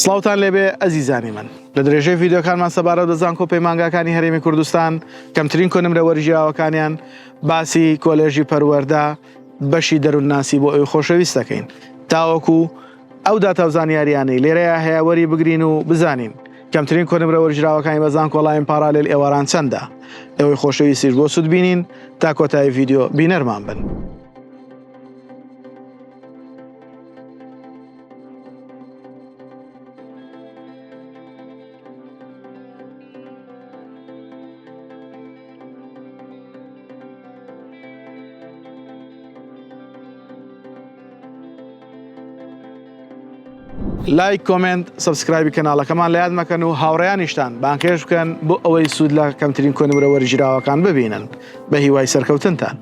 سڵاوتان لێبێ ئەزیزانی من لە درێژەی ڤیدیۆکانمان سەبارەت بە زانکۆ پەیمانگاکانی هەرێمی کوردستان کەمترین کۆنمرە وەرگیراوەکانیان باسی کۆلێژی پەروەردە بەشی دەروونناسی بۆ ئەوی خۆشەویست دەکەین تاوەکو ئەو داتەوزانیاریانەی لێرەیە هەیە وەری بگرین و بزانین کەمترین کۆنمرە وەرگیراوەکانی بە زانکۆڵایەن پارالێل ئێواران چەندە ئەوەی خۆشەویستیش بۆ سوود بینین تا کۆتایی ڤیدیۆ بینەرمان بن. لایک کۆمنت سبسکرایبی کەناڵەکەمان لە یاد مەکەن و هاوڕێیانیشتان بانکێش بکەن بۆ ئەوەی سوود لە کەمترین کۆنمرە وەرگیراوەکان ببینن بە هیوای سەرکەوتنتان.